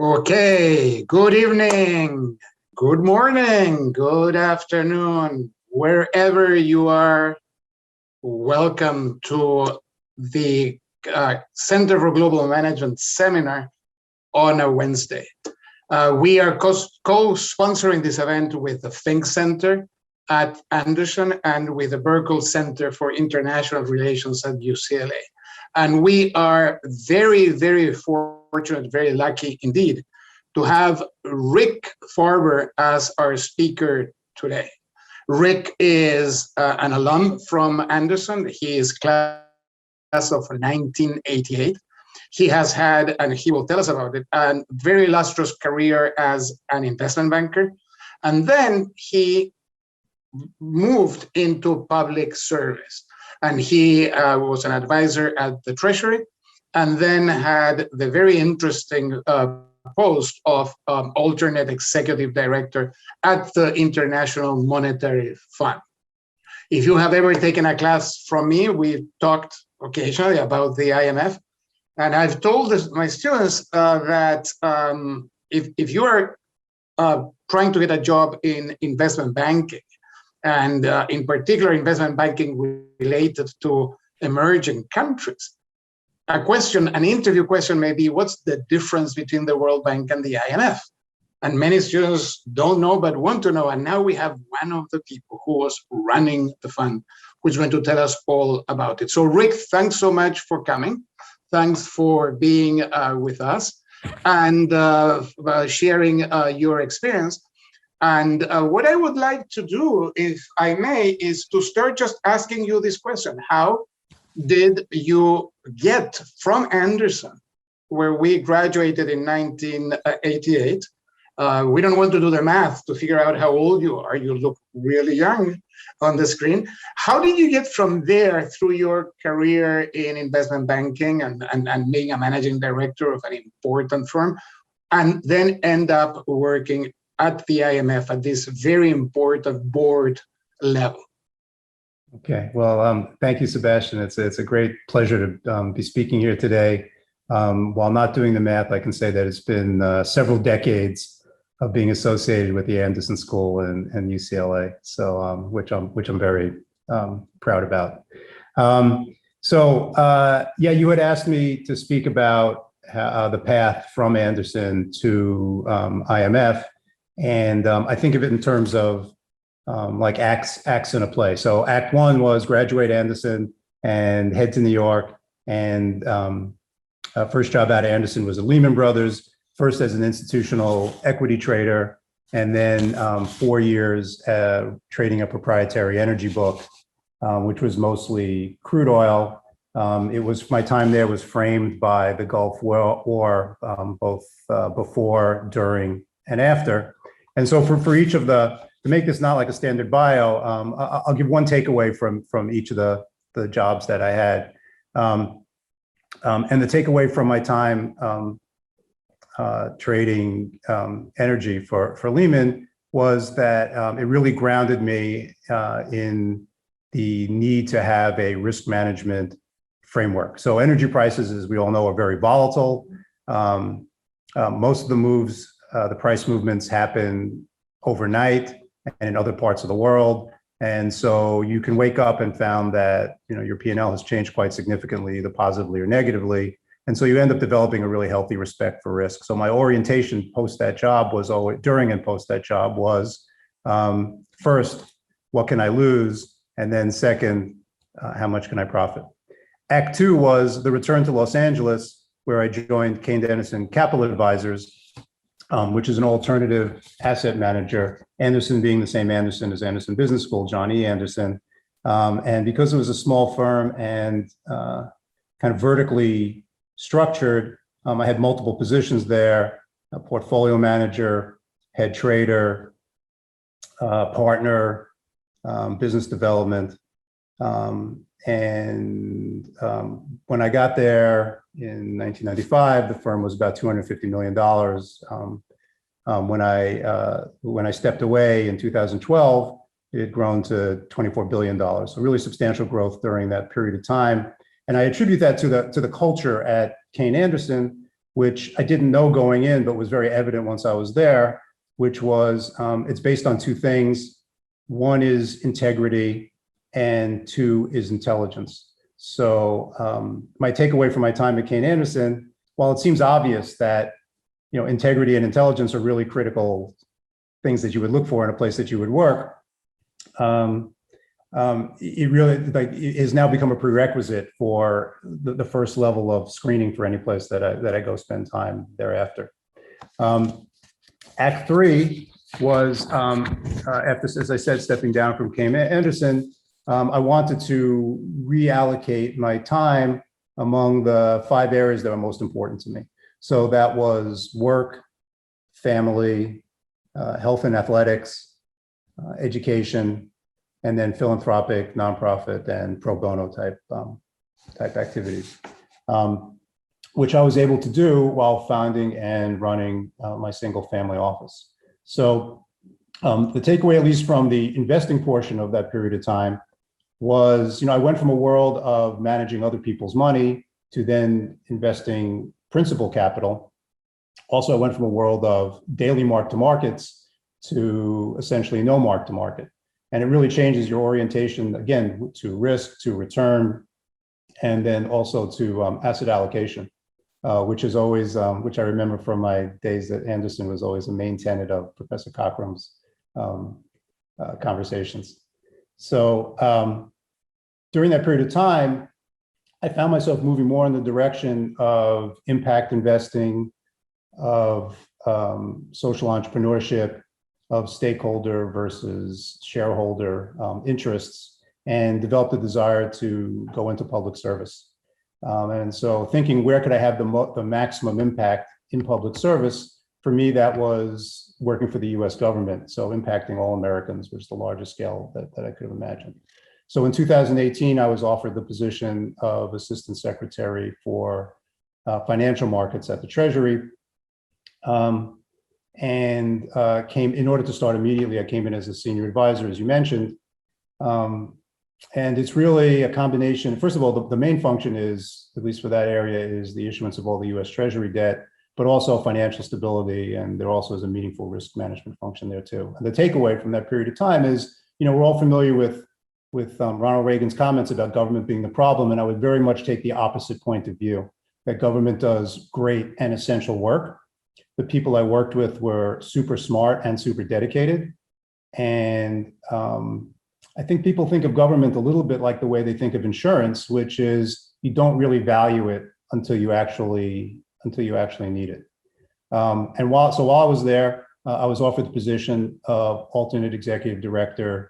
Okay, good evening, good morning, good afternoon, wherever you are. Welcome to the Center for Global Management seminar on a Wednesday. We are co-sponsoring this event with the Think Center at Anderson and with the Berkeley Center for International Relations at UCLA. And we are very, very fortunate, very lucky indeed, to have Rick Farber as our speaker today. Rick is an alum from Anderson. He is class of 1988. He has had, and he will tell us about it, a very illustrious career as an investment banker. And then he moved into public service. And he was an advisor at the Treasury, and then had the very interesting post of alternate executive director at the International Monetary Fund. If you have ever taken a class from me, we've talked occasionally about the IMF, and I've told my students that if you are trying to get a job in investment banking, and in particular investment banking related to emerging countries, an interview question may be, what's the difference between the World Bank and the IMF? And many students don't know, but want to know. And now we have one of the people who was running the fund, who's going to tell us all about it. So Rick, thanks so much for coming. Thanks for being with us and sharing your experience. And what I would like to do, if I may, is to start just asking you this question. How did you get from Anderson, where we graduated in 1988? We don't want to do the math to figure out how old you are. You look really young on the screen. How did you get from there through your career in investment banking and being a managing director of an important firm, and then end up working at the IMF at this very important board level? Okay, well, thank you, Sebastian. It's a great pleasure to be speaking here today. While not doing the math, I can say that it's been several decades of being associated with the Anderson School and UCLA, so which I'm very proud about. Yeah, you had asked me to speak about the path from Anderson to IMF. And I think of it in terms of like acts in a play. So act one was graduate Anderson and head to New York. And first job out of Anderson was at Lehman Brothers, first as an institutional equity trader, and then 4 years trading a proprietary energy book, which was mostly crude oil. My time there was framed by the Gulf War, both before, during, and after. And so for each of to make this not like a standard bio, I'll give one takeaway from each of the jobs that I had. And the takeaway from my time trading energy for Lehman was that it really grounded me in the need to have a risk management framework. So energy prices, as we all know, are very volatile. Most of the moves, the price movements happen overnight and in other parts of the world. And so you can wake up and found that your P&L has changed quite significantly, either positively or negatively. And so you end up developing a really healthy respect for risk. So my orientation post that job was always, during and post that job was, first, what can I lose? And then second, how much can I profit? Act two was the return to Los Angeles, where I joined Kayne Anderson Capital Advisors, which is an alternative asset manager, Anderson being the same Anderson as Anderson Business School, John E. Anderson. And because it was a small firm and kind of vertically structured, I had multiple positions there: a portfolio manager, head trader, partner, business development. When I got there in 1995, the firm was about $250 million. When I stepped away in 2012, it had grown to $24 billion. So really substantial growth during that period of time. And I attribute that to the culture at Kayne Anderson, which I didn't know going in, but was very evident once I was there, which was it's based on two things. One is integrity, and two is intelligence. So my takeaway from my time at Kane Anderson, while it seems obvious that integrity and intelligence are really critical things that you would look for in a place that you would work, it really it has now become a prerequisite for the first level of screening for any place that I go spend time thereafter. Act 3 was after, as I said, stepping down from Kane Anderson. I wanted to reallocate my time among the 5 areas that are most important to me. So that was work, family, health and athletics, education, and then philanthropic, nonprofit, and pro bono type activities, which I was able to do while founding and running my single family office. So the takeaway, at least from the investing portion of that period of time, was, I went from a world of managing other people's money to then investing principal capital. Also, I went from a world of daily mark-to-markets to essentially no mark-to-market. And it really changes your orientation, again, to risk, to return, and then also to asset allocation, which is always, which I remember from my days at Anderson, was always a main tenet of Professor Cockram's conversations. So during that period of time, I found myself moving more in the direction of impact investing, of social entrepreneurship, of stakeholder versus shareholder interests, and developed a desire to go into public service. And so thinking, where could I have the maximum impact in public service? For me, that was working for the US government, so impacting all Americans, which is the largest scale that I could have imagined. So in 2018, I was offered the position of Assistant Secretary for Financial Markets at the Treasury. And came, in order to start immediately, I came in as a senior advisor, as you mentioned. And it's really a combination. First of all, the main function is, at least for that area, is the issuance of all the US Treasury debt, but also financial stability. And there also is a meaningful risk management function there too. And the takeaway from that period of time is, we're all familiar with Ronald Reagan's comments about government being the problem. And I would very much take the opposite point of view, that government does great and essential work. The people I worked with were super smart and super dedicated. And I think people think of government a little bit like the way they think of insurance, which is you don't really value it until you actually need it. And while I was there, I was offered the position of alternate executive director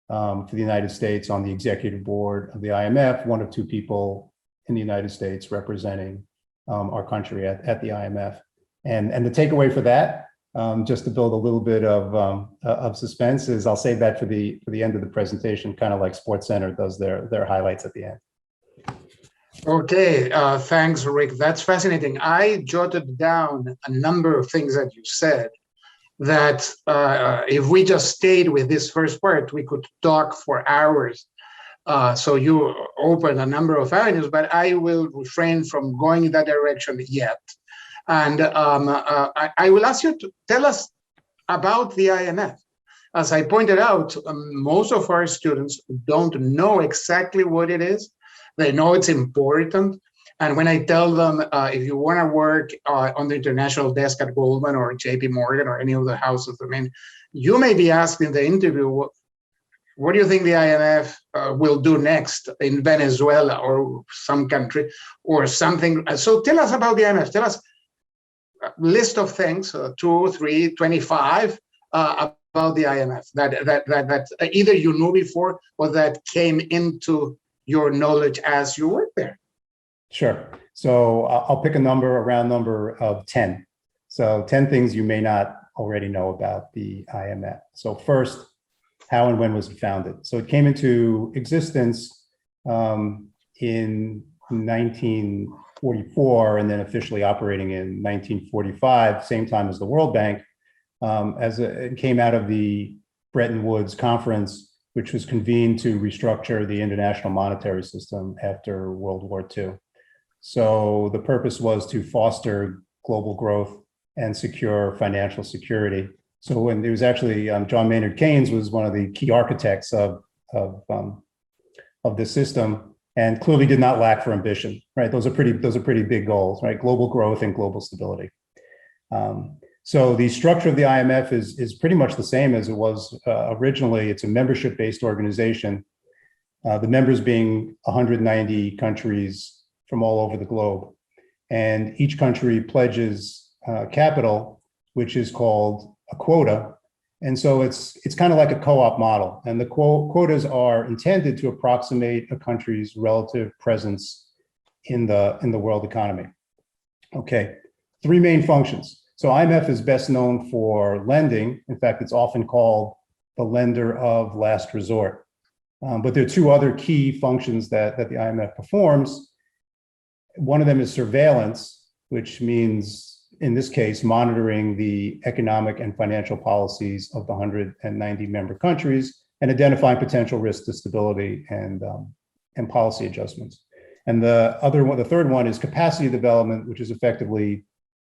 for the United States on the executive board of the IMF, one of 2 people in the United States representing our country at the IMF. And the takeaway for that, just to build a little bit of suspense, is I'll save that for the end of the presentation, kind of like SportsCenter does their highlights at the end. Okay, thanks, Rick. That's fascinating. I jotted down a number of things that you said that if we just stayed with this first part, we could talk for hours. So you opened a number of avenues, but I will refrain from going in that direction yet. And I will ask you to tell us about the IMF. As I pointed out, most of our students don't know exactly what it is. They know it's important. And when I tell them, if you want to work on the international desk at Goldman or JP Morgan or any of the houses, you may be asked in the interview, what do you think the IMF will do next in Venezuela or some country or something? So tell us about the IMF. Tell us a list of things, 2, 3, 25, about the IMF that either you knew before or that came into your knowledge as you worked there. Sure. So I'll pick a round number of 10. So 10 things you may not already know about the IMF. So first, how and when was it founded? So it came into existence in 1944 and then officially operating in 1945, same time as the World Bank, it came out of the Bretton Woods Conference, which was convened to restructure the international monetary system after World War II. So the purpose was to foster global growth and secure financial security. So when there was actually John Maynard Keynes was one of the key architects of this system, and clearly did not lack for ambition. Right, those are pretty big goals. Right, global growth and global stability. So the structure of the IMF is pretty much the same as it was originally. It's a membership-based organization. The members being 190 countries from all over the globe, and each country pledges capital, which is called a quota. And so it's kind of like a co-op model, and the quotas are intended to approximate a country's relative presence in the world economy. Okay, three main functions. So IMF is best known for lending. In fact, it's often called the lender of last resort. But there are two other key functions that the IMF performs. One of them is surveillance, which means, in this case, monitoring the economic and financial policies of the 190 member countries and identifying potential risks to stability and policy adjustments. And the third one is capacity development, which is effectively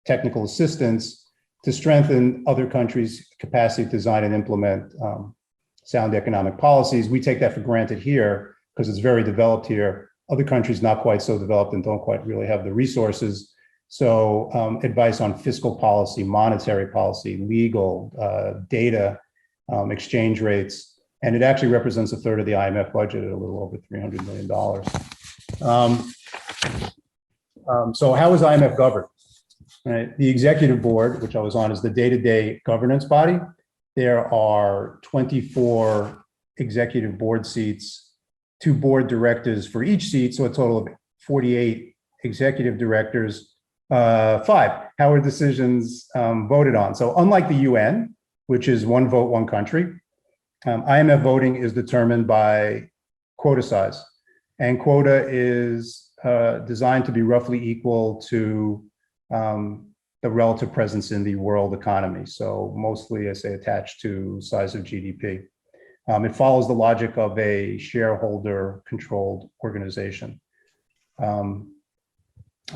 technical assistance to strengthen other countries' capacity to design and implement sound economic policies. We take that for granted here because it's very developed here. Other countries not quite so developed and don't quite really have the resources. So advice on fiscal policy, monetary policy, legal, data, exchange rates, and it actually represents a third of the IMF budget at a little over $300 million. So how is IMF governed? Right. The executive board, which I was on, is the day-to-day governance body. There are 24 executive board seats, 2 board directors for each seat, so a total of 48 executive directors. 5, how are decisions voted on? So unlike the UN, which is one vote, one country, IMF voting is determined by quota size. And quota is designed to be roughly equal to the relative presence in the world economy. So mostly, I say, attached to size of GDP. It follows the logic of a shareholder-controlled organization.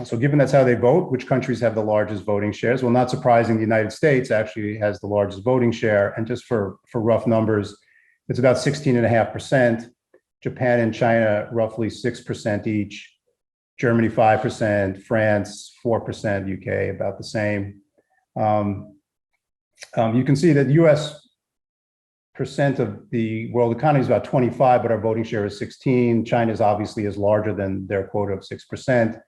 So given that's how they vote, which countries have the largest voting shares? Well, not surprising, the United States actually has the largest voting share. And just for rough numbers, it's about 16.5%. Japan and China, roughly 6% each. Germany, 5%, France, 4%, UK, about the same. You can see that US percent of the world economy is about 25, but our voting share is 16. China's obviously is larger than their quota of 6%.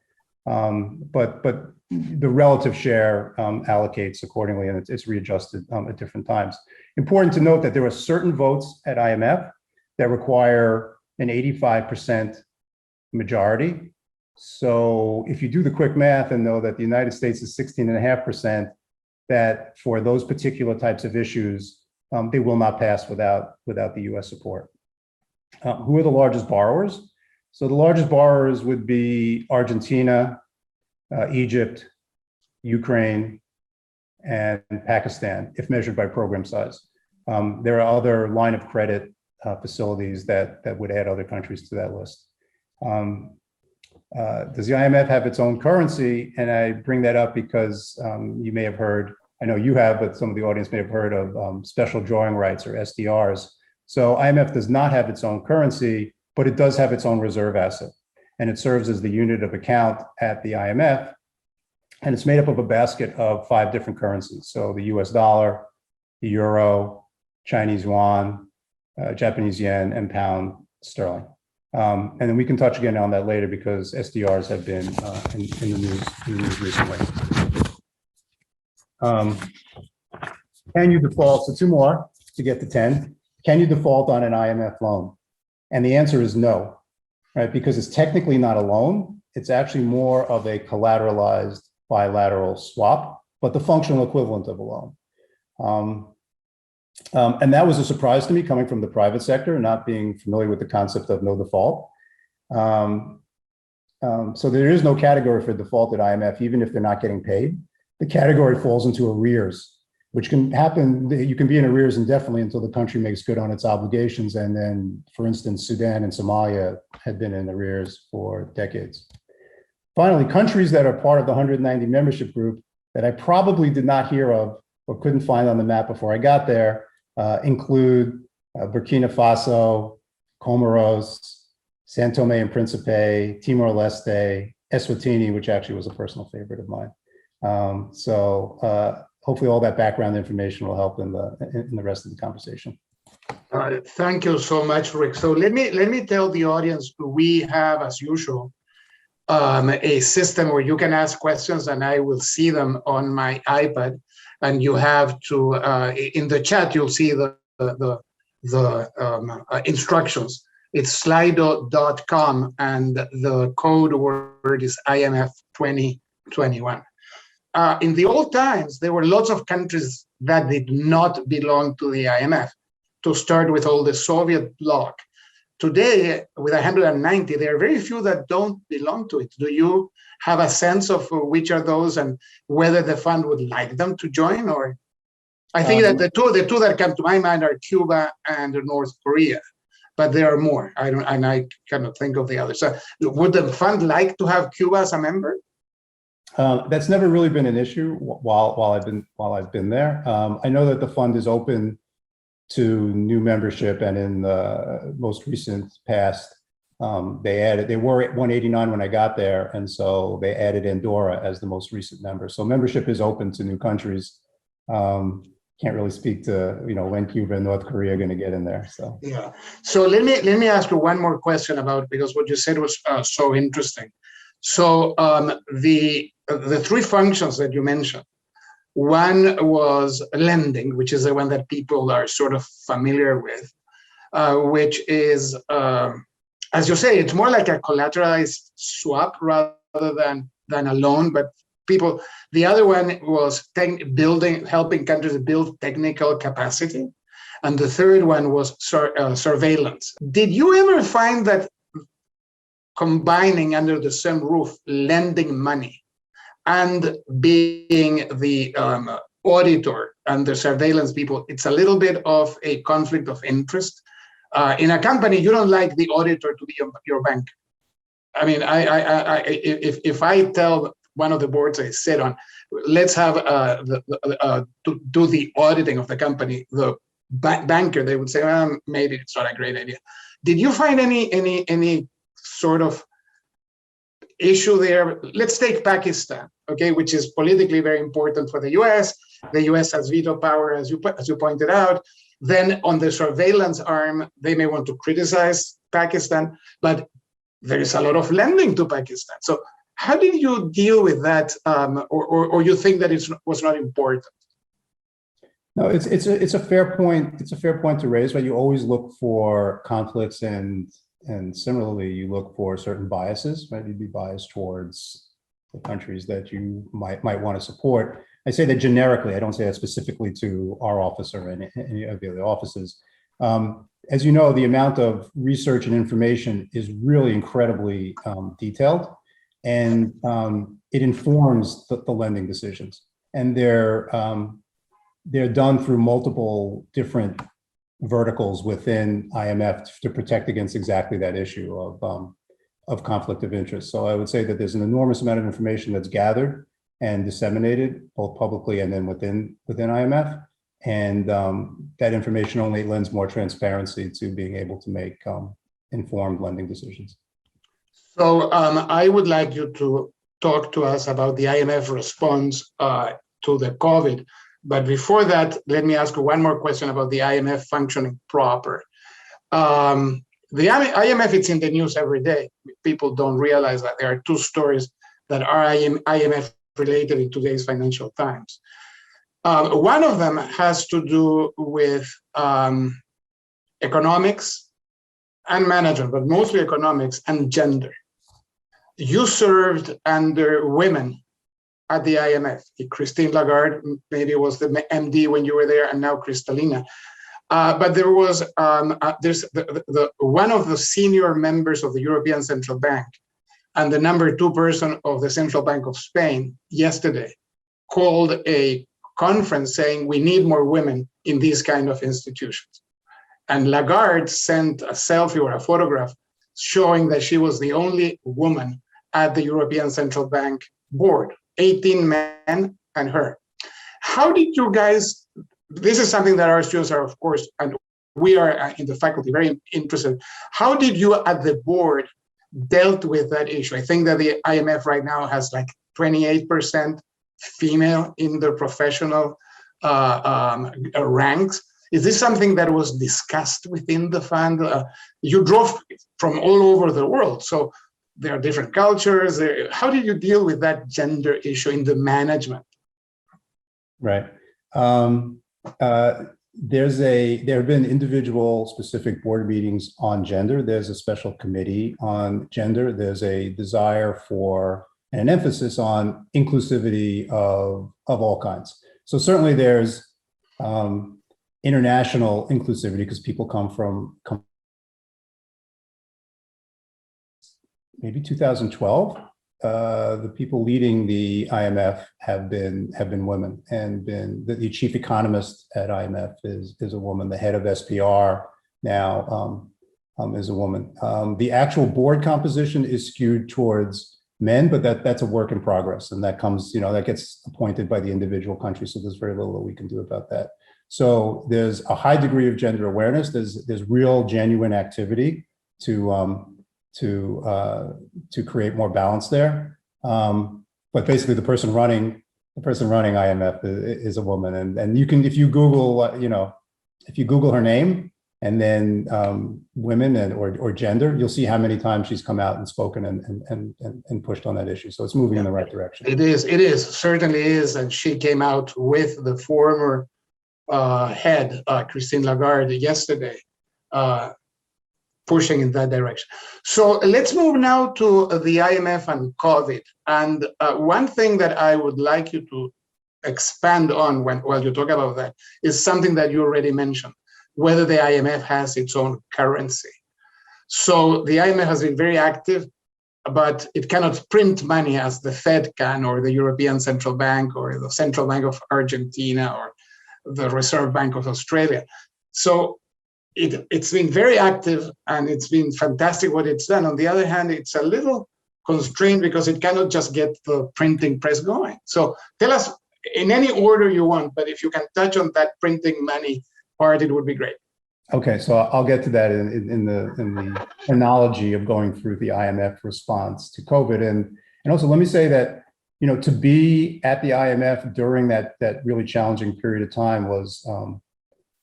But the relative share allocates accordingly, and it's readjusted at different times. Important to note that there are certain votes at IMF that require an 85% majority. So if you do the quick math and know that the United States is 16.5%, that for those particular types of issues, they will not pass without the US support. Who are the largest borrowers? So the largest borrowers would be Argentina, Egypt, Ukraine, and Pakistan, if measured by program size. There are other line of credit facilities that would add other countries to that list. Does the IMF have its own currency? And I bring that up because you may have heard, I know you have, but some of the audience may have heard of special drawing rights, or SDRs. So IMF does not have its own currency, but it does have its own reserve asset. And it serves as the unit of account at the IMF. And it's made up of a basket of 5 different currencies. So the US dollar, the euro, Chinese yuan, Japanese yen, and pound sterling. And then we can touch again on that later because SDRs have been in the news recently. Can you default? So 2 more to get to 10. Can you default on an IMF loan? And the answer is no, right? Because it's technically not a loan. It's actually more of a collateralized bilateral swap, but the functional equivalent of a loan. And that was a surprise to me coming from the private sector, not being familiar with the concept of no default. So there is no category for default at IMF, even if they're not getting paid. The category falls into arrears, which can happen. You can be in arrears indefinitely until the country makes good on its obligations. And then, for instance, Sudan and Somalia had been in arrears for decades. Finally, countries that are part of the 190 membership group that I probably did not hear of or couldn't find on the map before I got there include Burkina Faso, Comoros, San Tome and Principe, Timor-Leste, Eswatini, which actually was a personal favorite of mine. Hopefully all that background information will help in the rest of the conversation. Thank you so much, Rick. So let me tell the audience, we have, as usual, a system where you can ask questions and I will see them on my iPad, and you have to in the chat you'll see the instructions. It's slido.com and the code word is IMF 2021. In the old times, there were lots of countries that did not belong to the IMF, to start with all the Soviet bloc. Today, with 190, there are very few that don't belong to it. Do you have a sense of which are those and whether the fund would like them to join? Or I think that the two that come to my mind are Cuba and North Korea, but there are more. I cannot think of the others. So would the fund like to have Cuba as a member? That's never really been an issue while I've been there. I know that the fund is open to new membership, and in the most recent past, they were at 189 when I got there, and so they added Andorra as the most recent member. So membership is open to new countries. Can't really speak to when Cuba and North Korea are going to get in there. So yeah. So let me ask you one more question about, because what you said was so interesting. So the three functions that you mentioned. One was lending, which is the one that people are sort of familiar with, which is, as you say, it's more like a collateralized swap rather than a loan. But people, the other one was helping countries build technical capacity, and the third one was surveillance. Did you ever find that combining under the same roof lending money and being the auditor and the surveillance people, it's a little bit of a conflict of interest? In a company, you don't like the auditor to be your bank. I mean, if I tell one of the boards I sit on, let's have to do the auditing of the company, the banker, they would say, well, maybe it's not a great idea. Did you find any sort of issue there? Let's take Pakistan, okay, which is politically very important for the US. The US has veto power, as you pointed out. Then on the surveillance arm, they may want to criticize Pakistan, but there is a lot of lending to Pakistan. So how did you deal with that, or you think that it was not important? No, it's a fair point. It's a fair point to raise, right? You always look for conflicts, and similarly, you look for certain biases, right? You'd be biased towards the countries that you might want to support. I say that generically. I don't say that specifically to our office or any of the other offices. As you know, the amount of research and information is really incredibly detailed, and it informs the lending decisions. And they're done through multiple different verticals within IMF to protect against exactly that issue of conflict of interest. So I would say that there's an enormous amount of information that's gathered and disseminated both publicly and then within IMF. And that information only lends more transparency to being able to make informed lending decisions. So I would like you to talk to us about the IMF response to the COVID. But before that, let me ask you one more question about the IMF functioning proper. The IMF, it's in the news every day. People don't realize that there are two stories that are IMF related in today's Financial Times. One of them has to do with economics and management, but mostly economics and gender. You served under women at the IMF. Christine Lagarde, maybe was the MD when you were there, and now Kristalina. But there was there's one of the senior members of the European Central Bank and the number 2 person of the Central Bank of Spain yesterday called a conference saying we need more women in these kind of institutions. And Lagarde sent a selfie or a photograph showing that she was the only woman at the European Central Bank board. 18 men and her. How did you guys, this is something that our students are, of course, and we are in the faculty very interested. How did you at the board dealt with that issue? I think that the IMF right now has like 28% female in the professional ranks. Is this something that was discussed within the fund? You drove from all over the world, so there are different cultures. How did you deal with that gender issue in the management? Right. There have been individual specific board meetings on gender. There's a special committee on gender. There's a desire for an emphasis on inclusivity of all kinds. So certainly there's international inclusivity because people come from maybe 2012. The people leading the IMF have been women, and the chief economist at IMF is a woman. The head of SPR now is a woman. The actual board composition is skewed towards men, but that's a work in progress, and that comes, that gets appointed by the individual country. So there's very little that we can do about that. So there's a high degree of gender awareness. There's real, genuine activity to create more balance there. But basically the person running IMF is a woman. And you can, if you Google, if you Google her name and then women or gender, you'll see how many times she's come out and spoken and pushed on that issue. So it's moving in the right direction. It is, certainly is. And she came out with the former head, Christine Lagarde, yesterday, pushing in that direction. So let's move now to the IMF and COVID. And one thing that I would like you to expand on while you talk about that is something that you already mentioned, whether the IMF has its own currency. So the IMF has been very active, but it cannot print money as the Fed can, or the European Central Bank, or the Central Bank of Argentina, or the Reserve Bank of Australia. So it's been very active, and it's been fantastic what it's done. On the other hand, it's a little constrained because it cannot just get the printing press going. So tell us in any order you want, but if you can touch on that printing money part, it would be great. Okay, so I'll get to that in the chronology of going through the IMF response to COVID. And also let me say that, to be at the IMF during that really challenging period of time was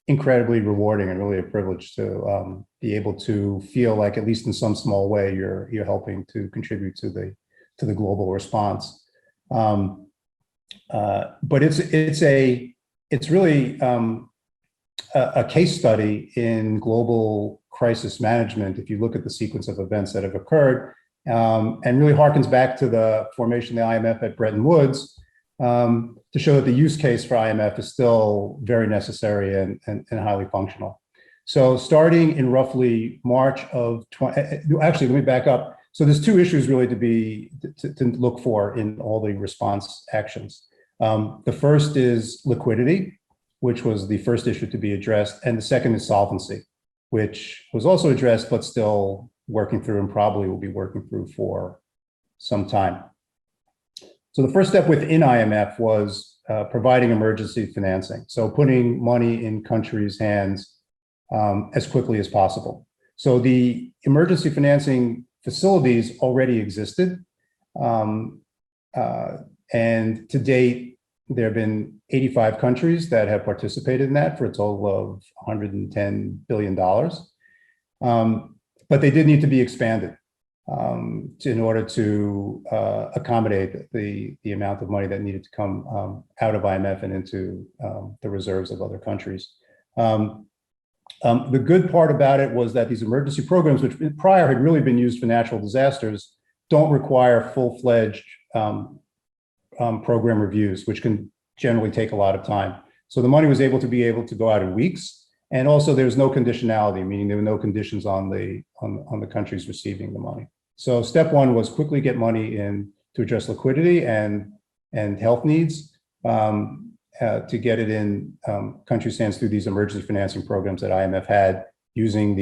incredibly rewarding and really a privilege to be able to feel like, at least in some small way, you're helping to contribute to the global response. But it's really a case study in global crisis management if you look at the sequence of events that have occurred, and really harkens back to the formation of the IMF at Bretton Woods, to show that the use case for IMF is still very necessary and highly functional. So starting in roughly March of actually, let me back up. So there's two issues really to look for in all the response actions. The first is liquidity, which was the first issue to be addressed. And the second is solvency, which was also addressed, but still working through and probably will be working through for some time. So the first step within IMF was providing emergency financing. So putting money in countries' hands as quickly as possible. So the emergency financing facilities already existed. And to date, there have been 85 countries that have participated in that for a total of $110 billion. But they did need to be expanded in order to accommodate the amount of money that needed to come out of IMF and into the reserves of other countries. The good part about it was that these emergency programs, which prior had really been used for natural disasters, don't require full-fledged program reviews, which can generally take a lot of time. So the money was able to go out in weeks. And also there was no conditionality, meaning there were no conditions on the countries receiving the money. So step one was quickly get money in to address liquidity and health needs, to get it in countries' hands through these emergency financing programs that IMF had, using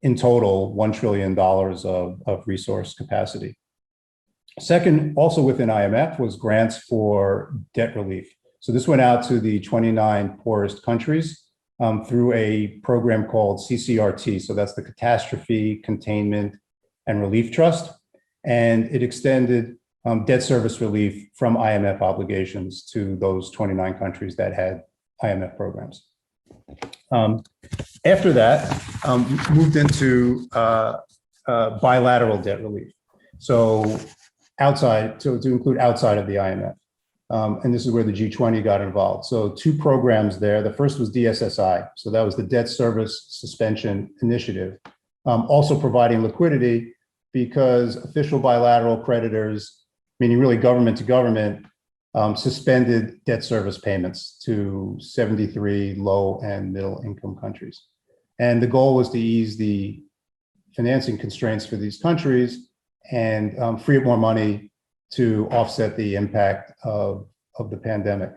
in total, $1 trillion of resource capacity. Second, also within IMF, was grants for debt relief. So this went out to the 29 poorest countries through a program called CCRT. So that's the Catastrophe Containment and Relief Trust. And it extended debt service relief from IMF obligations to those 29 countries that had IMF programs. After that, moved into bilateral debt relief. So to include outside of the IMF. And this is where the G20 got involved. So two programs there. The first was DSSI. So that was the Debt Service Suspension Initiative, also providing liquidity because official bilateral creditors, meaning really government to government, suspended debt service payments to 73 low and middle income countries. And the goal was to ease the financing constraints for these countries and free up more money to offset the impact of the pandemic.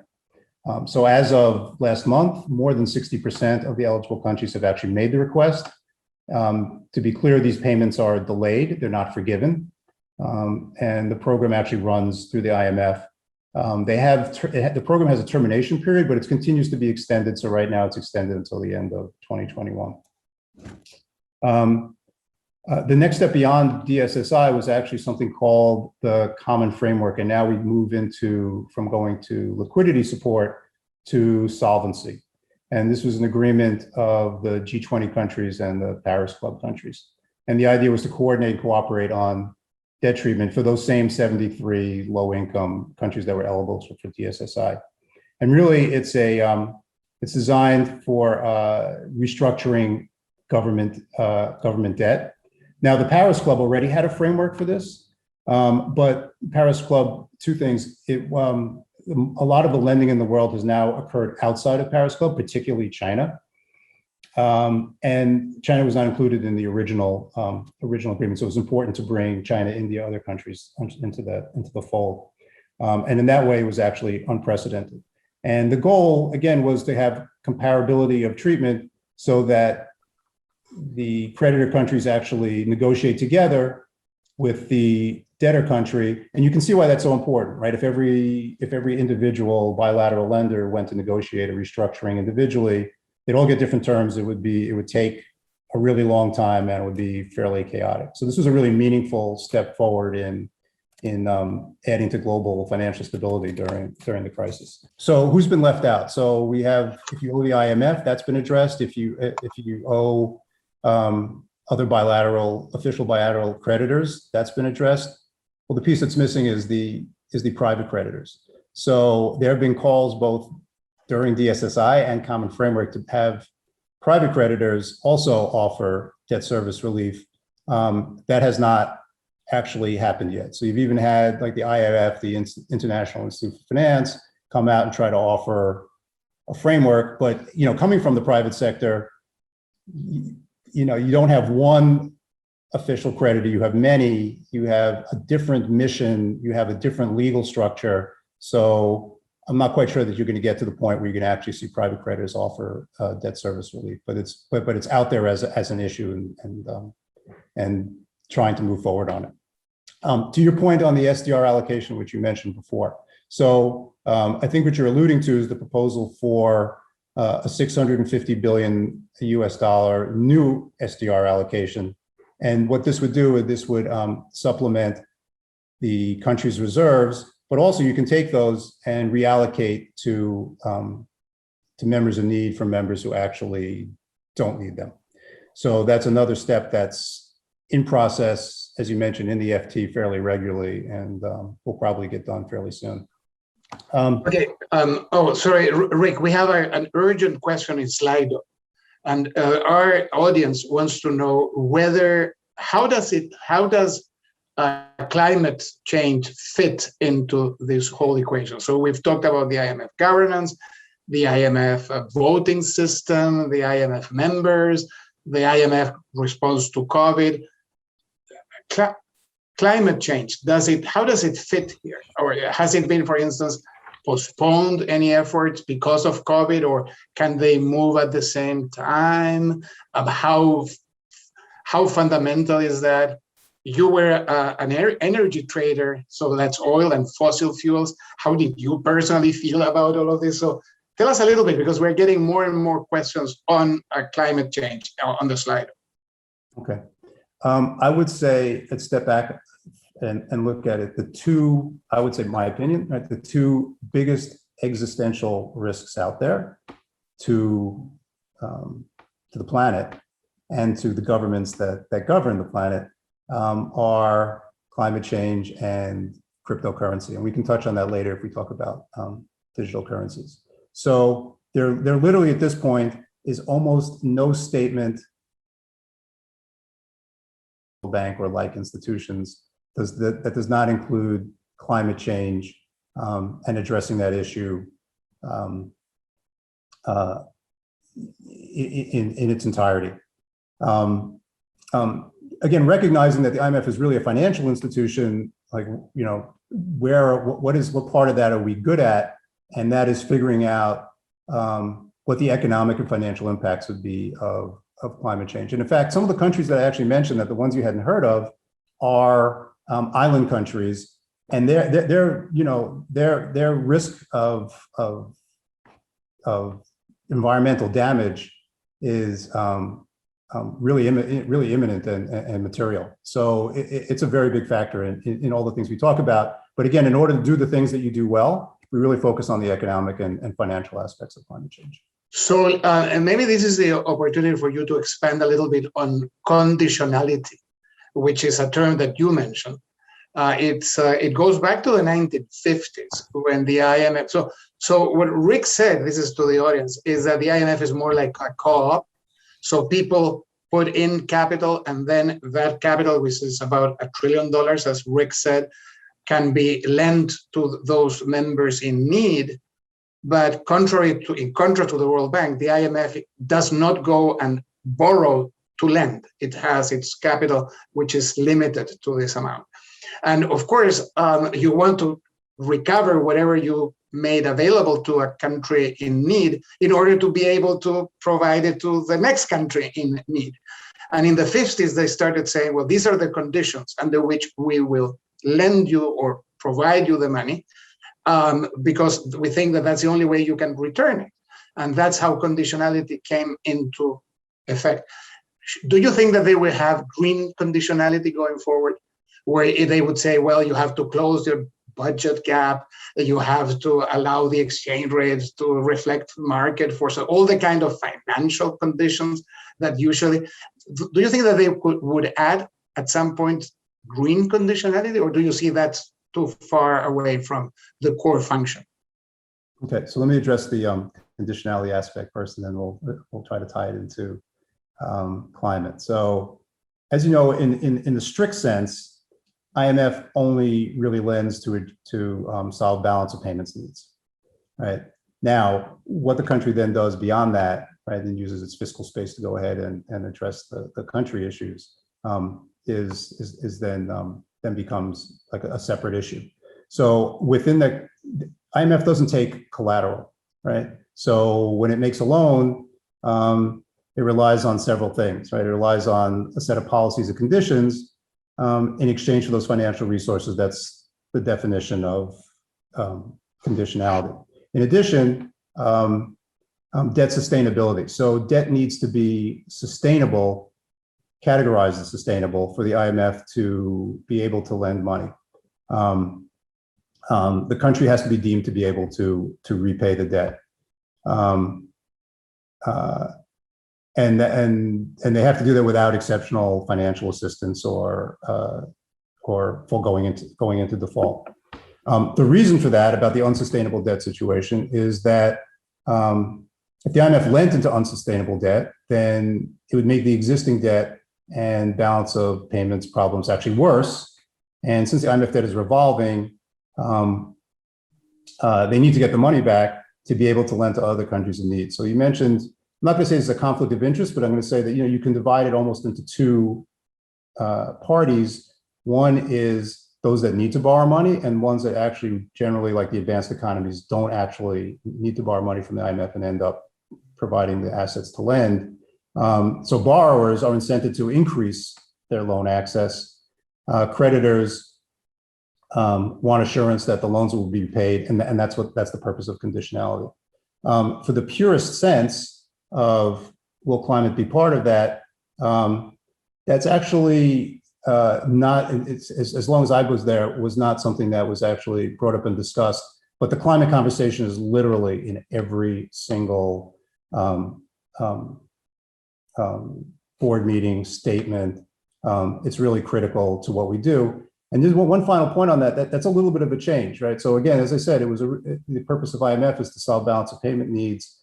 So as of last month, more than 60% of the eligible countries have actually made the request. To be clear, these payments are delayed, they're not forgiven. And the program actually runs through the IMF. The program has a termination period, but it continues to be extended. So right now it's extended until the end of 2021. The next step beyond DSSI was actually something called the Common Framework. And now we move from going to liquidity support to solvency. And this was an agreement of the G20 countries and the Paris Club countries. And the idea was to coordinate and cooperate on debt treatment for those same 73 low-income countries that were eligible for DSSI. And really, it's designed for restructuring government debt. Now, the Paris Club already had a framework for this, but Paris Club, two things. A lot of the lending in the world has now occurred outside of Paris Club, particularly China. And China was not included in the original agreement, so it was important to bring China, India, other countries into the fold. And in that way, it was actually unprecedented. And the goal, again, was to have comparability of treatment so that the creditor countries actually negotiate together with the debtor country. And you can see why that's so important, right? If every individual bilateral lender went to negotiate a restructuring individually, they'd all get different terms. It would take a really long time and it would be fairly chaotic. So this was a really meaningful step forward in adding to global financial stability during the crisis. So who's been left out? So we have, if you owe the IMF, that's been addressed. If you owe other official bilateral creditors, that's been addressed. Well, the piece that's missing is the private creditors. So there have been calls both during DSSI and Common Framework to have private creditors also offer debt service relief. That has not actually happened yet. So you've even had like the IMF, the International Institute for Finance, come out and try to offer a framework, but coming from the private sector, you don't have one official creditor, you have many, you have a different mission, you have a different legal structure. So I'm not quite sure that you're going to get to the point where you can actually see private creditors offer debt service relief, but it's out there as an issue and trying to move forward on it. To your point on the SDR allocation, which you mentioned before. So I think what you're alluding to is the proposal for a $650 billion US new SDR allocation. And what this would do is this would supplement the country's reserves, but also you can take those and reallocate to members in need from members who actually don't need them. So that's another step that's in process, as you mentioned, in the FT fairly regularly, and will probably get done fairly soon. Okay. Oh, sorry, Rick. We have an urgent question in Slido, and our audience wants to know how does climate change fit into this whole equation? So we've talked about the IMF governance, the IMF voting system, the IMF members, the IMF response to COVID. Climate change, how does it fit here? Or has it been, for instance, postponed any efforts because of COVID, or can they move at the same time? How fundamental is that? you were an energy trader, so that's oil and fossil fuels. How did you personally feel about all of this? So tell us a little bit, because we're getting more and more questions on climate change on the slide. Okay. I would say, let's step back and look at it. I would say, my opinion, right, the two biggest existential risks out there to the planet and to the governments that govern the planet are climate change and cryptocurrency. And we can touch on that later if we talk about digital currencies. So there literally at this point is almost no statement bank or like institutions that does not include climate change and addressing that issue in its entirety. Again, recognizing that the IMF is really a financial institution, like, you know, what part of that are we good at? And that is figuring out what the economic and financial impacts would be of climate change. And in fact, some of the countries that I actually mentioned, that the ones you hadn't heard of, are island countries, and their risk of environmental damage is really imminent and material. So it's a very big factor in all the things we talk about. But again, in order to do the things that you do well, we really focus on the economic and financial aspects of climate change. So, and maybe this is the opportunity for you to expand a little bit on conditionality, which is a term that you mentioned. It goes back to the 1950s when the IMF. So what Rick said, this is to the audience, is that the IMF is more like a co-op. So people put in capital, and then that capital, which is about $1 trillion, as Rick said, can be lent to those members in need. But in contrast to the World Bank, the IMF does not go and borrow to lend. It has its capital, which is limited to this amount. And of course, you want to recover whatever you made available to a country in need in order to be able to provide it to the next country in need. And in the 50s, they started saying, well, these are the conditions under which we will lend you or provide you the money, because we think that that's the only way you can return it. And that's how conditionality came into effect. Do you think that they will have green conditionality going forward, where they would say, well, you have to close your budget gap, you have to allow the exchange rates to reflect market force, all the kind of financial conditions that usually, do you think that they would add at some point green conditionality, or do you see that too far away from the core function? Okay, so let me address the conditionality aspect first, and then we'll try to tie it into climate. So, as you know, in the strict sense, IMF only really lends to solve balance of payments needs, right? Now, what the country then does beyond that, right, and uses its fiscal space to go ahead and address the country issues, is then becomes like a separate issue. So within the IMF doesn't take collateral, right? So when it makes a loan, it relies on several things, right? It relies on a set of policies and conditions in exchange for those financial resources. That's the definition of conditionality. In addition, debt sustainability. So debt needs to be sustainable, categorized as sustainable for the IMF to be able to lend money. The country has to be deemed to be able to repay the debt. And they have to do that without exceptional financial assistance or full going into default. The reason for that, about the unsustainable debt situation, is that if the IMF lent into unsustainable debt, then it would make the existing debt and balance of payments problems actually worse. And since the IMF debt is revolving, they need to get the money back to be able to lend to other countries in need. So you mentioned, I'm not going to say it's a conflict of interest, but I'm going to say that, you know, you can divide it almost into two parties. One is those that need to borrow money, and ones that actually generally, like the advanced economies, don't actually need to borrow money from the IMF and end up providing the assets to lend. So borrowers are incented to increase their loan access Creditors want assurance that the loans will be paid, and that's the purpose of conditionality. For the purest sense of will climate be part of that, that's actually not, as long as I was there, was not something that was actually brought up and discussed. But the climate conversation is literally in every single board meeting, statement. It's really critical to what we do. And just one final point on that's a little bit of a change, right? So again, as I said, the purpose of IMF is to solve balance of payment needs.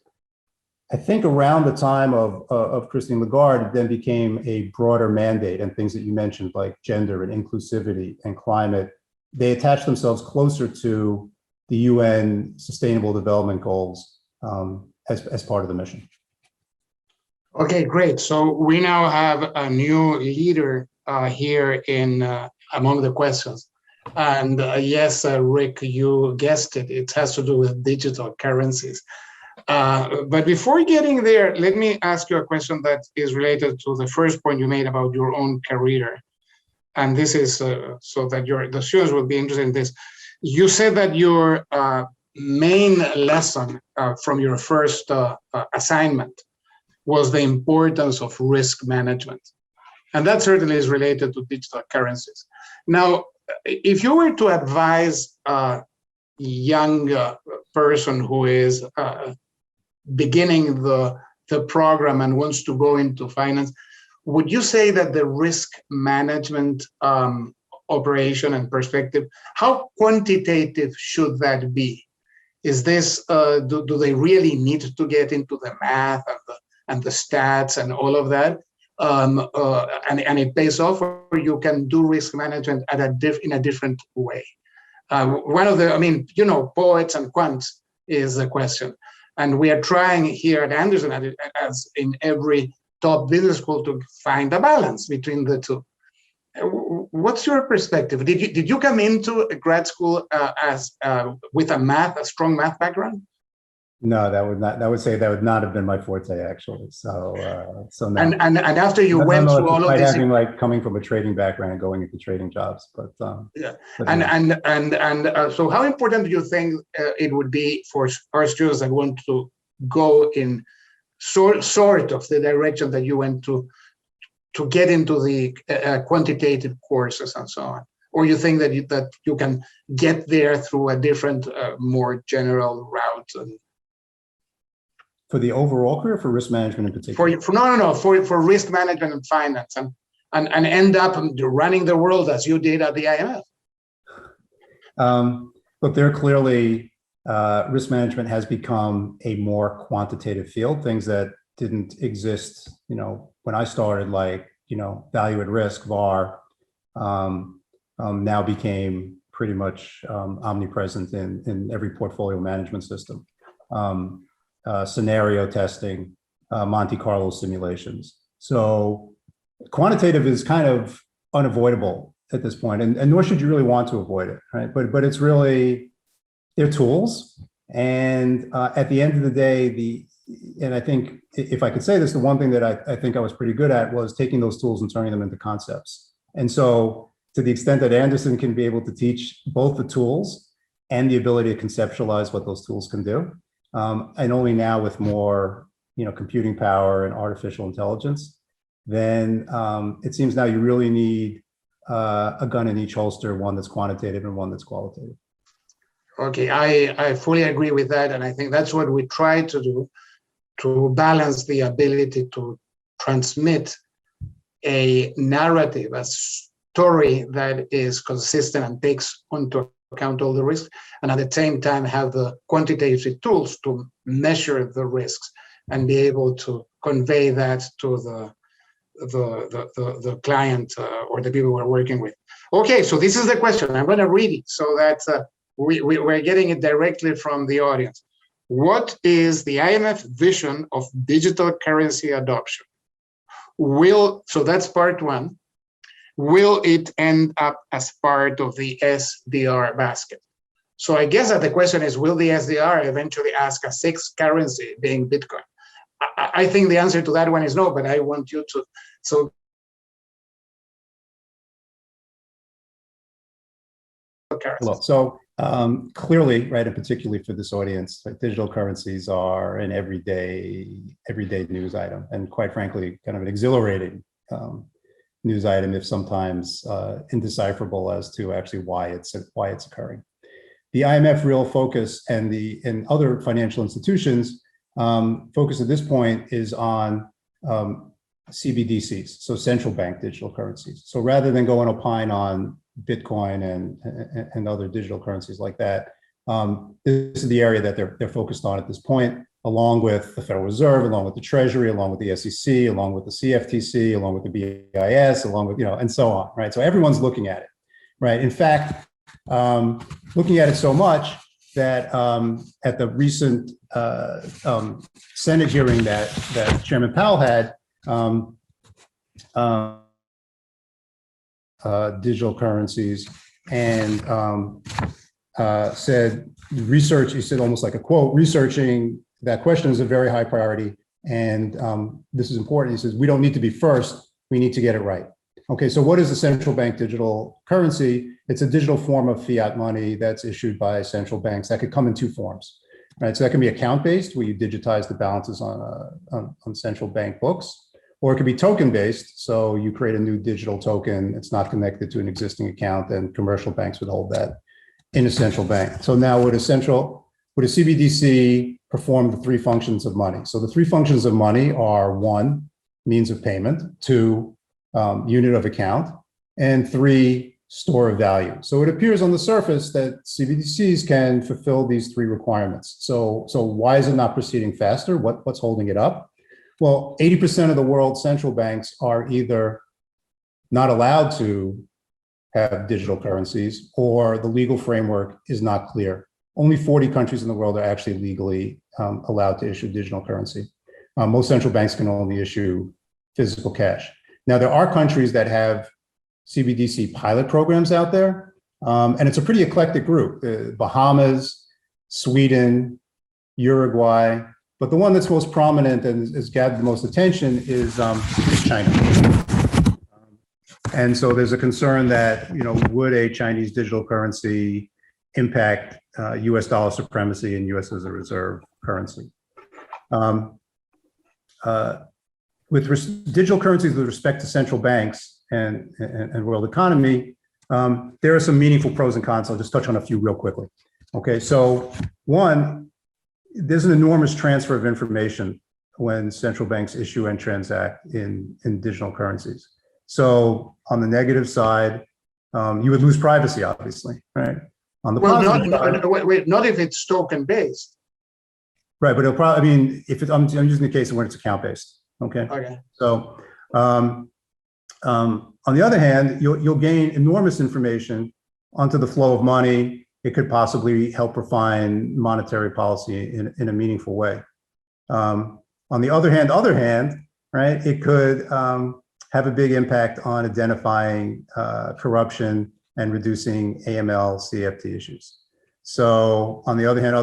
I think around the time of Christine Lagarde, it then became a broader mandate, and things that you mentioned like gender and inclusivity and climate, they attach themselves closer to the UN Sustainable Development Goals as part of the mission. Okay, great. So we now have a new leader here in among the questions. And yes, Rick, you guessed it. It has to do with digital currencies. But before getting there, let me ask you a question that is related to the first point you made about your own career. And this is so that the students will be interested in this. You said that your main lesson from your first assignment was the importance of risk management. And that certainly is related to digital currencies. Now, if you were to advise a young person who is beginning the program and wants to go into finance, would you say that the risk management operation and perspective, how quantitative should that be? Is this, do they really need to get into the math and the stats and all of that? And it pays off, or you can do risk management in a different way? One of the, I mean, you know, poets and quants is the question. And we are trying here at Anderson, as in every top business school, to find a balance between the two. What's your perspective? Did you come into grad school with a strong math background? No, that would not have been my forte, actually. So no. And after you went through all of this, having like coming from a trading background and going into trading jobs, but yeah. But So how important do you think it would be for our students that want to go in sort of the direction that you went to get into the quantitative courses and so on? Or you think that you can get there through a different, more general route? For the overall career, for risk management in particular? For risk management and finance, and end up running the world as you did at the IMF. Look, there clearly, risk management has become a more quantitative field. Things that didn't exist, you know, when I started, like, you know, value at risk, VAR, now became pretty much omnipresent in every portfolio management system. Scenario testing, Monte Carlo simulations. So quantitative is kind of unavoidable at this point, and nor should you really want to avoid it, right? But it's really, they're tools. And at the end of the day, and I think if I could say this, the one thing that I think I was pretty good at was taking those tools and turning them into concepts. And so to the extent that Anderson can be able to teach both the tools and the ability to conceptualize what those tools can do, and only now with more, you know, computing power and artificial intelligence, then it seems now you really need a gun in each holster, one that's quantitative and one that's qualitative. Okay, I fully agree with that. And I think that's what we try to do, to balance the ability to transmit a narrative, a story that is consistent and takes into account all the risks, and at the same time have the quantitative tools to measure the risks and be able to convey that to the client or the people we're working with. Okay, so this is the question. I'm going to read it so that we're getting it directly from the audience. What is the IMF vision of digital currency adoption? So that's part one. Will it end up as part of the SDR basket? So I guess that the question is, will the SDR eventually ask a sixth currency, being Bitcoin? I think the answer to that one is no, but I want you to. So currencies? Well, so clearly, right, and particularly for this audience, like, digital currencies are an everyday news item, and quite frankly, kind of an exhilarating news item, if sometimes indecipherable as to actually why it's occurring. The IMF real focus and other financial institutions focus at this point is on CBDCs, so central bank digital currencies. So rather than go and opine on Bitcoin and other digital currencies like that, this is the area that they're focused on at this point, along with the Federal Reserve, along with the Treasury, along with the SEC, along with the CFTC, along with the BIS, along with, and so on, right? So everyone's looking at it, right? In fact, looking at it so much that at the recent Senate hearing that Chairman Powell had, digital currencies, and said research, he said almost like a quote, researching that question is a very high priority, and this is important. He says, we don't need to be first, we need to get it right. Okay, so what is a central bank digital currency? It's a digital form of fiat money that's issued by central banks that could come in two forms, right? So that can be account-based, where you digitize the balances on central bank books, or it could be token-based, so you create a new digital token. It's not connected to an existing account, and commercial banks would hold that in a central bank. So now would a CBDC perform the three functions of money? So the three functions of money are: one, means of payment; two, unit of account; and three, store of value. So it appears on the surface that CBDCs can fulfill these three requirements. So why is it not proceeding faster? What's holding it up? Well, 80% of the world's central banks are either not allowed to have digital currencies, or the legal framework is not clear. Only 40 countries in the world are actually legally allowed to issue digital currency. Most central banks can only issue physical cash. Now, there are countries that have CBDC pilot programs out there, and it's a pretty eclectic group: Bahamas, Sweden, Uruguay. But the one that's most prominent and has gathered the most attention is China. And so there's a concern that, would a Chinese digital currency impact US dollar supremacy and US as a reserve currency? Digital currencies with respect to central banks and world economy, there are some meaningful pros and cons. I'll just touch on a few real quickly. Okay, so one, there's an enormous transfer of information when central banks issue and transact in digital currencies. So on the negative side, you would lose privacy, obviously, right? On the positive side, wait, not if it's token based. Right, but it'll probably, if it's, I'm using the case of when it's account based. Okay. Okay. So on the other hand, you'll gain enormous information onto the flow of money. It could possibly help refine monetary policy in a meaningful way. On the other hand, right, it could have a big impact on identifying corruption and reducing AML, CFT issues. So on the other hand,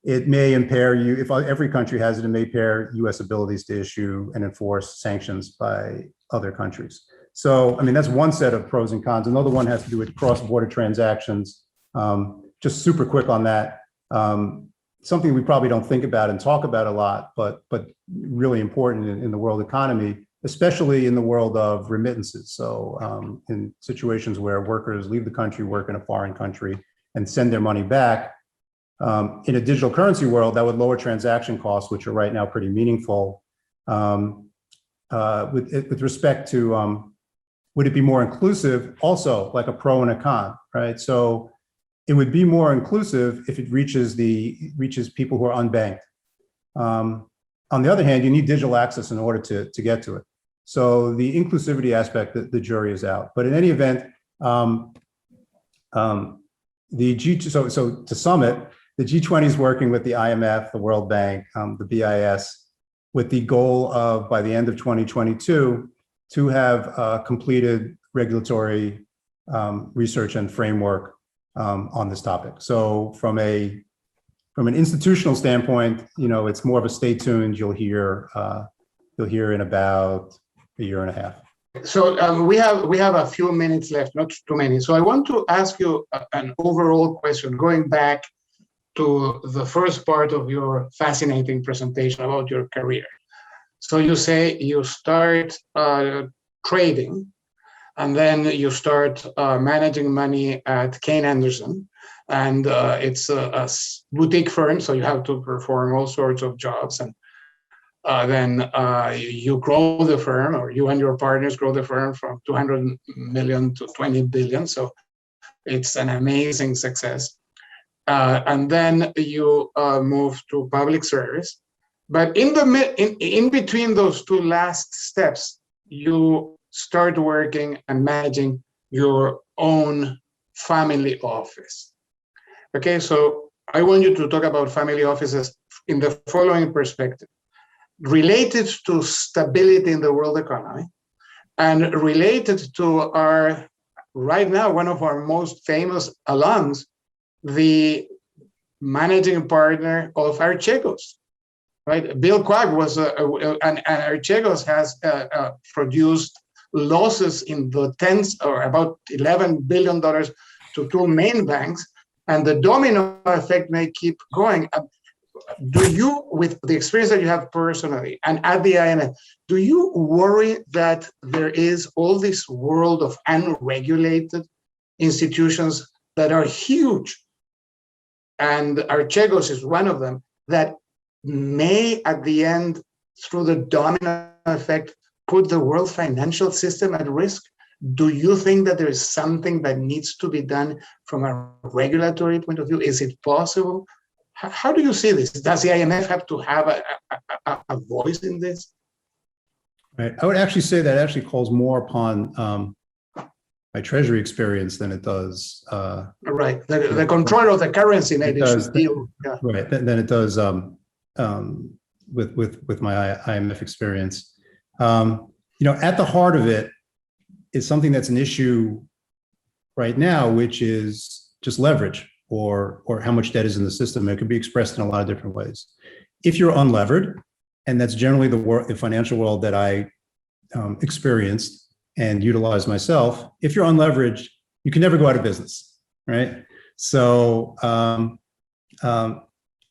it may impair you, if every country has it, it may impair US abilities to issue and enforce sanctions by other countries. So, that's one set of pros and cons. Another one has to do with cross-border transactions. Just super quick on that. Something we probably don't think about and talk about a lot, but really important in the world economy, especially in the world of remittances. So in situations where workers leave the country, work in a foreign country, and send their money back, in a digital currency world, that would lower transaction costs, which are right now pretty meaningful. With respect to, would it be more inclusive? Also, like a pro and a con, right? So it would be more inclusive if it reaches people who are unbanked. On the other hand, you need digital access in order to get to it. So the inclusivity aspect, the jury is out. But in any event, so to sum it, the G20 is working with the IMF, the World Bank, the BIS, with the goal of, by the end of 2022, to have completed regulatory research and framework on this topic. So from an institutional standpoint, it's more of a stay tuned. You'll hear in about a year and a half. So we have a few minutes left, not too many. So I want to ask you an overall question, going back to the first part of your fascinating presentation about your career. So you say you start trading, and then you start managing money at Kane Anderson, and it's a boutique firm, so you have to perform all sorts of jobs, and then you grow the firm, or you and your partners grow the firm from 200 million to 20 billion. So it's an amazing success. And then you move to public service. But in between those two last steps, you start working and managing your own family office. Okay, so I want you to talk about family offices in the following perspective: related to stability in the world economy, and related to our, right now, one of our most famous alums, the managing partner of Archegos, right? Bill Quagg was, and Archegos has produced losses in the tens, or about $11 billion to two main banks, and the domino effect may keep going. Do you, with the experience that you have personally and at the IMF, do you worry that there is all this world of unregulated institutions that are huge, and Archegos is one of them, that may at the end, through the domino effect, put the world financial system at risk? Do you think that there is something that needs to be done from a regulatory point of view? Is it possible? How do you see this? Does the IMF have to have a voice in this? Right. I would actually say that actually calls more upon my treasury experience than it does. Right. The control of the currency maybe should deal. Yeah. Right. Than it does with my IMF experience. At the heart of it is something that's an issue right now, which is just leverage, or how much debt is in the system. It can be expressed in a lot of different ways. If you're unlevered, and that's generally the financial world that I experienced and utilized myself, if you're unleveraged, you can never go out of business, right? So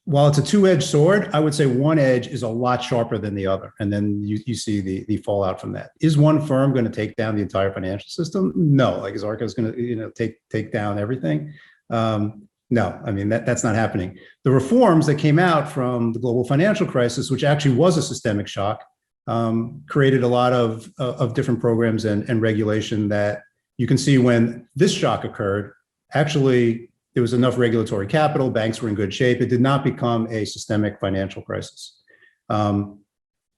while it's a two-edged sword, I would say one edge is a lot sharper than the other. And then you see the fallout from that. Is one firm going to take down the entire financial system? No. Like, is Arca going to take down everything? No, I mean, that's not happening. The reforms that came out from the global financial crisis, which actually was a systemic shock, created a lot of different programs and regulation that you can see when this shock occurred. Actually, there was enough regulatory capital, banks were in good shape. It did not become a systemic financial crisis. And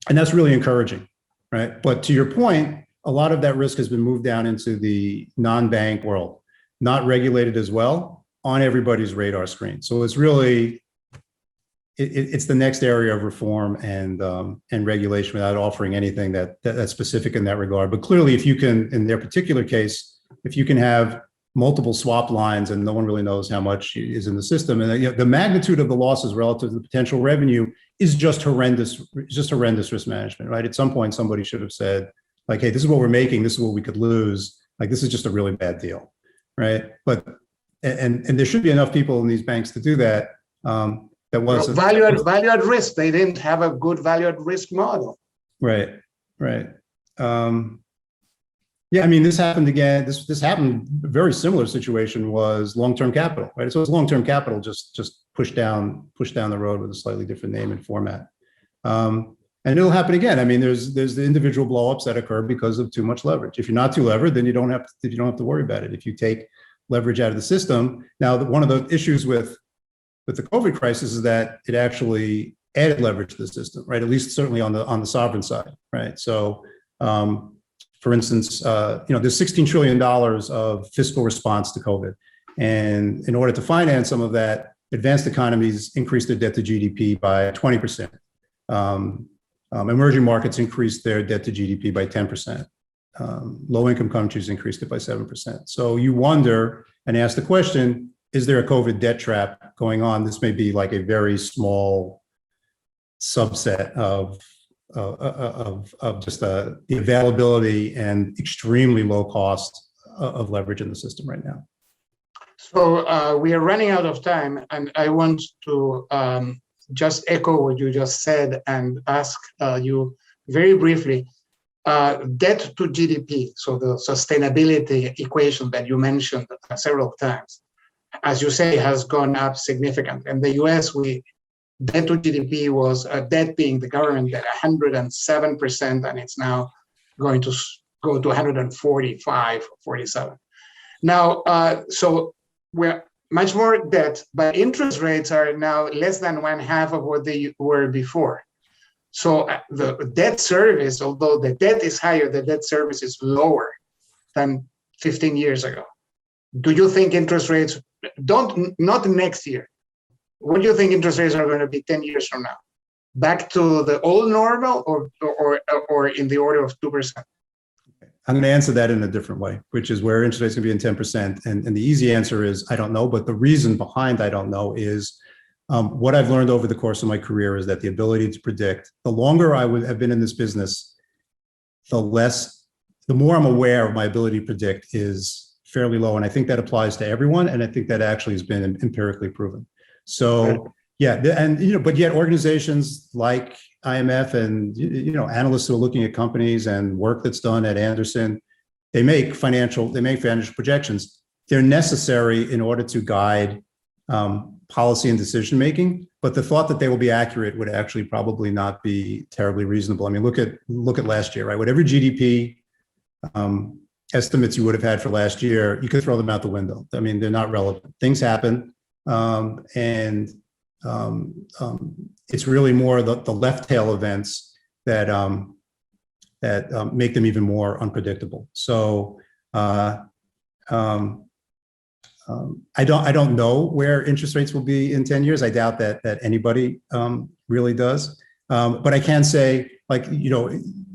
that's really encouraging, right? But to your point, a lot of that risk has been moved down into the non-bank world, not regulated as well, on everybody's radar screen. So it's really, it's the next area of reform and regulation without offering anything that's specific in that regard. But clearly, if you can, in their particular case, if you can have multiple swap lines and no one really knows how much is in the system, and the magnitude of the losses relative to the potential revenue is just horrendous risk management, right? At some point, somebody should have said, like, hey, this is what we're making, this is what we could lose. Like, this is just a really bad deal, right? But and there should be enough people in these banks to do that. That was value at risk. They didn't have a good value at risk model. Right. Yeah, I mean, this happened again. This happened. A very similar situation was long-term capital, right? So it's long-term capital just pushed down the road with a slightly different name and format. And it'll happen again. I mean, there's the individual blowups that occur because of too much leverage. If you're not too levered, then you don't have to worry about it. If you take leverage out of the system. Now, one of the issues with the COVID crisis is that it actually added leverage to the system, right? At least certainly on the sovereign side, right? So, for instance, there's $16 trillion of fiscal response to COVID, and in order to finance some of that, advanced economies increased their debt to GDP by 20%. Emerging markets increased their debt to GDP by 10%. Low-income countries increased it by 7%. So you wonder and ask the question, is there a COVID debt trap going on? This may be like a very small subset of just the availability and extremely low cost of leverage in the system right now. So we are running out of time, and I want to just echo what you just said and ask you very briefly, debt to GDP, so the sustainability equation that you mentioned several times, as you say, has gone up significantly. In the US, debt to GDP was debt being the government at 107%, and it's now going to go to 145, 47. Now, so we're much more debt, but interest rates are now less than one half of what they were before. So the debt service, although the debt is higher, the debt service is lower than 15 years ago. Do you think interest rates, not next year, what do you think interest rates are going to be 10 years from now? Back to the old normal or in the order of 2%? I'm going to answer that in a different way, which is where interest rates can be in 10%. And the easy answer is, I don't know. But the reason behind I don't know is what I've learned over the course of my career is that the ability to predict, the longer I have been in this business, the more I'm aware of my ability to predict is fairly low. And I think that applies to everyone. And I think that actually has been empirically proven. So yeah, and but yet organizations like IMF and analysts who are looking at companies and work that's done at Anderson, they make financial projections. They're necessary in order to guide policy and decision making, but the thought that they will be accurate would actually probably not be terribly reasonable. I mean, look at last year, right? Whatever GDP estimates you would have had for last year, you could throw them out the window. I mean, they're not relevant. Things happen, and it's really more the left tail events that make them even more unpredictable. So I don't know where interest rates will be in 10 years. I doubt that anybody really does. But I can say,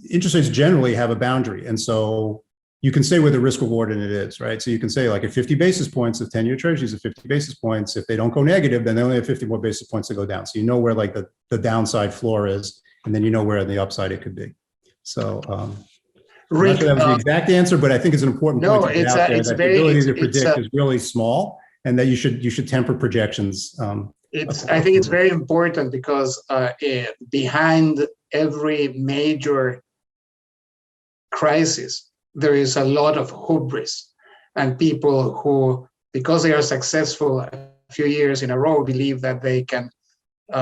interest rates generally have a boundary, and so you can say where the risk reward in it is, right? So you can say, like, at 50 basis points of 10-year treasuries at 50 basis points, if they don't go negative, then they only have 50 more basis points to go down. So you know where the downside floor is, and then you know where the upside it could be. So Rick, that was the exact answer, but I think it's an important point to get out there that the ability to predict is really small, and that you should temper projections. I think it's very important because behind every major crisis, there is a lot of hubris, and people who, because they are successful a few years in a row, believe that they can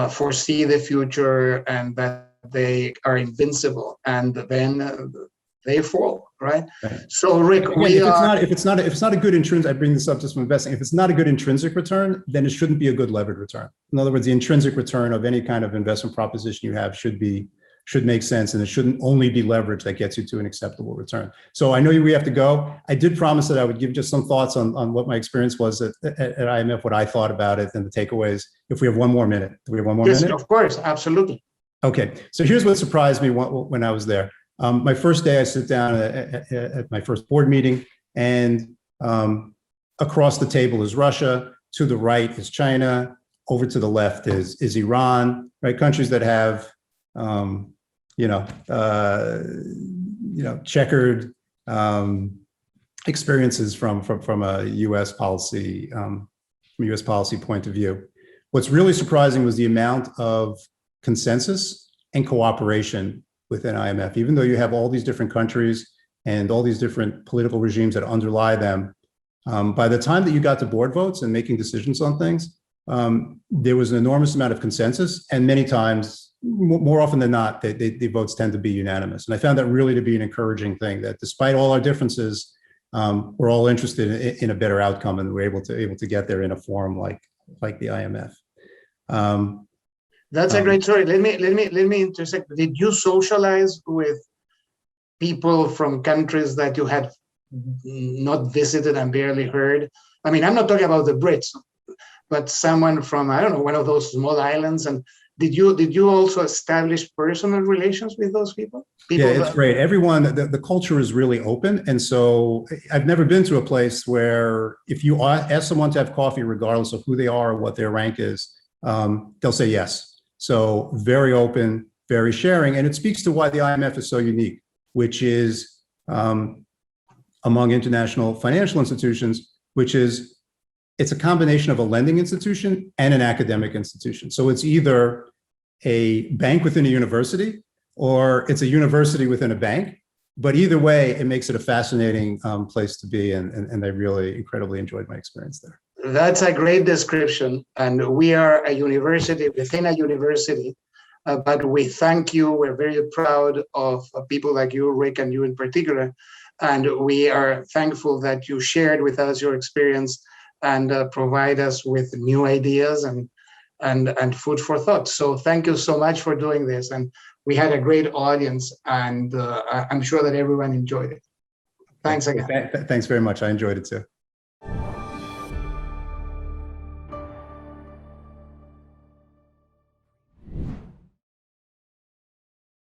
foresee the future and that they are invincible, and then they fall, right? So, Rick, if it's not a good intrinsic, I bring this up just from investing. If it's not a good intrinsic return, then it shouldn't be a good levered return. In other words, the intrinsic return of any kind of investment proposition you have should make sense, and it shouldn't only be leverage that gets you to an acceptable return. So I know we have to go. I did promise that I would give just some thoughts on what my experience was at IMF, what I thought about it, and the takeaways. If we have one more minute, do we have one more minute? Yes, of course, absolutely. Okay, so here's what surprised me when I was there. My first day, I sit down at my first board meeting, and across the table is Russia. To the right is China. Over to the left is Iran. Right, countries that have checkered experiences from a U.S. policy point of view. What's really surprising was the amount of consensus and cooperation within IMF. Even though you have all these different countries and all these different political regimes that underlie them, by the time that you got to board votes and making decisions on things, there was an enormous amount of consensus, and many times, more often than not, the votes tend to be unanimous. And I found that really to be an encouraging thing, that despite all our differences, we're all interested in a better outcome, and we're able to get there in a forum like the IMF. That's a great story. Let me intersect. Did you socialize with people from countries that you had not visited and barely heard? I mean, I'm not talking about the Brits, but someone from, I don't know, one of those small islands. And did you also establish personal relations with those people? Yeah, it's great. Everyone, the culture is really open. And so I've never been to a place where if you ask someone to have coffee, regardless of who they are or what their rank is, they'll say yes. So very open. very sharing. And it speaks to why the IMF is so unique, which is among international financial institutions, which is it's a combination of a lending institution and an academic institution. So it's either a bank within a university or it's a university within a bank. But either way, it makes it a fascinating place to be. And I really incredibly enjoyed my experience there. That's a great description. And we are a university within a university. But we thank you. We're very proud of people like you, Rick, and you in particular. And we are thankful that you shared with us your experience and provide us with new ideas and food for thought. So thank you so much for doing this. And we had a great audience, and I'm sure that everyone enjoyed it. Thanks again. Thanks very much. I enjoyed it too.